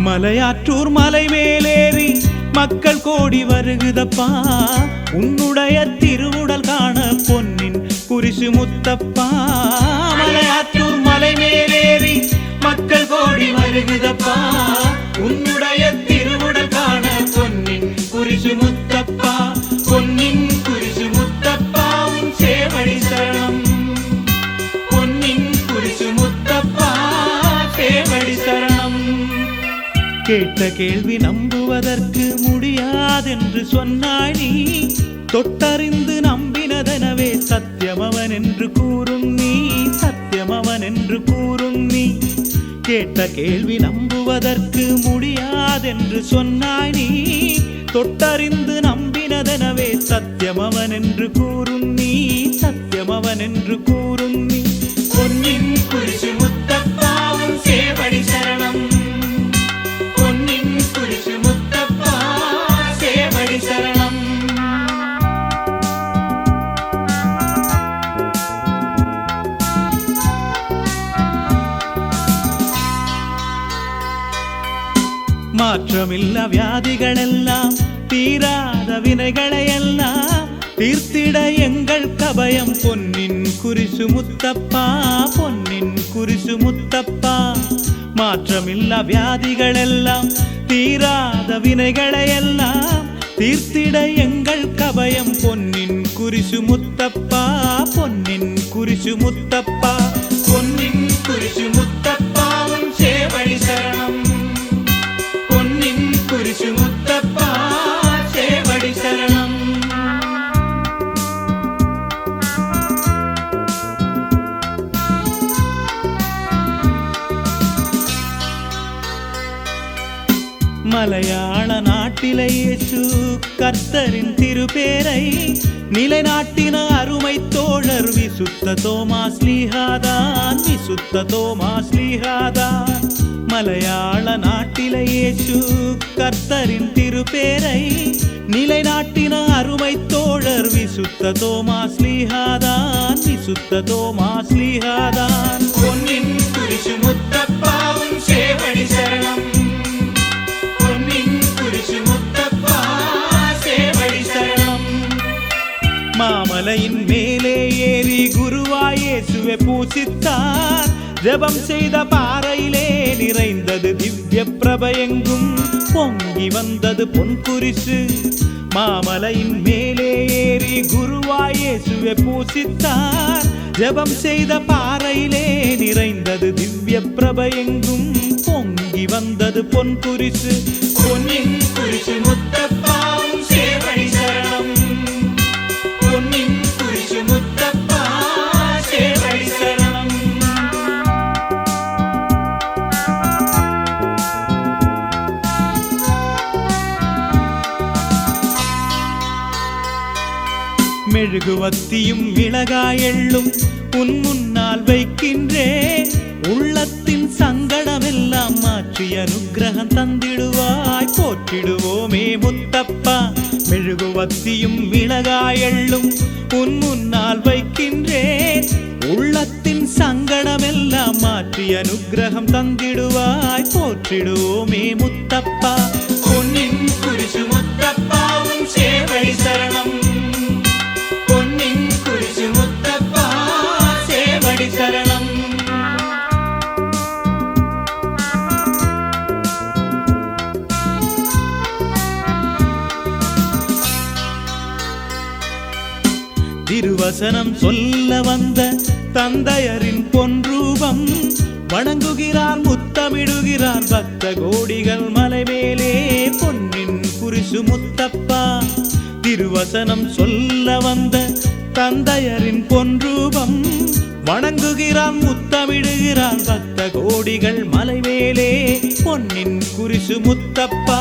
மலையாற்றூர் மலை மேலேறி மக்கள் கோடி வருகுதப்பா, உன்னுடைய திருவுடல் காண பொன்னின் குறிசு முத்தப்பா. மலையாற்றூர் மலை மேலேறி மக்கள் கோடி வருகுதப்பா, உன்னுடைய திருவுடல் காண பொன்னின் குறிசு முத்தப்பா. பொன்னின் குறிசு முத்தப்பா உன் சேவடி சரணம், பொன்னின் குறிசு முத்தப்பா சேவடி சரணம். கேட்ட கேள்வி நம்புவதற்கு முடியாதென்று சொன்னாய் நீ, தொட்டறிந்து நம்பினதனவே சத்தியமவன் என்று கூறும் நீ, சத்தியமவன் என்று கூறும் நீ. கேட்ட கேள்வி நம்புவதற்கு முடியாதென்று சொன்னாய் நீ, தொட்டறிந்து நம்பினதனவே சத்தியமவன் என்று கூறும் நீ, சத்தியமவன் என்று கூறும் நீ. பொன்னின் குறிசு முத்தப்பா உன் சேவடி சரணம், பொன்னின் குறிசு முத்தப்பா சேவடி சரணம். மாற்றமில்ல வியாதிகளெல்லாம், தீராத வினைகளையெல்லாம் தீர்த்திட எங்கள் கபயம் பொன்னின் குறிசு முத்தப்பா, பொன்னின் குறிசு முத்தப்பா. மாற்றமில்ல வியாதிகளெல்லாம், தீராத வினைகளையெல்லாம் தீர்த்திட எங்கள் கபயம் பொன்னின் குறிசு முத்தப்பா, பொன்னின் குறிசு முத்தப்பா. பொன்னின் குறிசு முத்தப்பா உன் சேவடி சரணம், பொன்னின் குறிசு முத்தப்பா சேவடி சரணம். மலையாள நாட்டிலே இயேசு கர்த்தரின் திருப்பேரை நிலைநாட்டின அருமை தோழர் விசுத்த தோமாஸ் லீஹாதான், விசுத்த தோமாஸ் லீஹாதான். மலையாள நாட்டிலே இயேசு கர்த்தரின் திருப்பேரை நிலைநாட்டின அருமை தோழர் விசுத்த தோமாஸ் லீஹாதான், விசுத்த தோமாஸ் லீஹாதான். பொன்னின் குறிசு முத்தப்பா உன் சேவடி சரணம், பொன்னின் குறிசு முத்தப்பா சேவடி சரணம். மாமலையின் மேலே ஏறி குருவாய் இயேசுவை பூசித்தார், ஜெபம் செய்த பாறையிலே நிறைந்தது திவ்ய பிரபயெங்கும் பொங்கி வந்தது பொன்குரிசு. மாமலையின் மேலே ஏறி குருவாய் இயேசுவை பூசித்தார், ஜெபம் செய்த பாறையிலே நிறைந்தது திவ்ய பிரபயெங்கும் பொங்கி வந்தது பொன்குரிசு. பொன்னின் குறிசு முத்தப்பா உன் சேவடி சரணம், பொன்னின் குறிசு முத்தப்பா சேவடி சரணம். மெழுகுவத்தியும் மிளகாயெள்ளும் உன் முன்னால் வைக்கின்றேன், உள்ளத்தின் சங்கடமெல்லாம் மாற்றி அனுக்கிரகம் தந்திடுவாய், போற்றிடுவோமே முத்தப்பா. மெழுகுவத்தியும் மிளகாயெள்ளும் உன் முன்னால் வைக்கின்றேன், உள்ளத்தின் சங்கடமெல்லாம் மாற்றி அனுக்கிரகம் தந்திடுவாய், போற்றிடுவோமே முத்தப்பா. பொன்னின் குறிசு முத்தப்பா உன் சேவடி சரணம், பொன்னின் குறிசு முத்தப்பா சேவடி சரணம். திருவசனம் சொல்ல வந்த தந்தையரின் பொன்ரூபம் வணங்குகிறார், முத்தமிடுகிறார் பக்த கோடிகள் மலை மேலே பொன்னின் குறிசு முத்தப்பா. திருவசனம் சொல்ல வந்த தந்தையரின் பொன்ரூபம் வணங்குகிறார், முத்தமிடுகிறார் பக்த கோடிகள் மலை மேலே பொன்னின் குறிசு முத்தப்பா.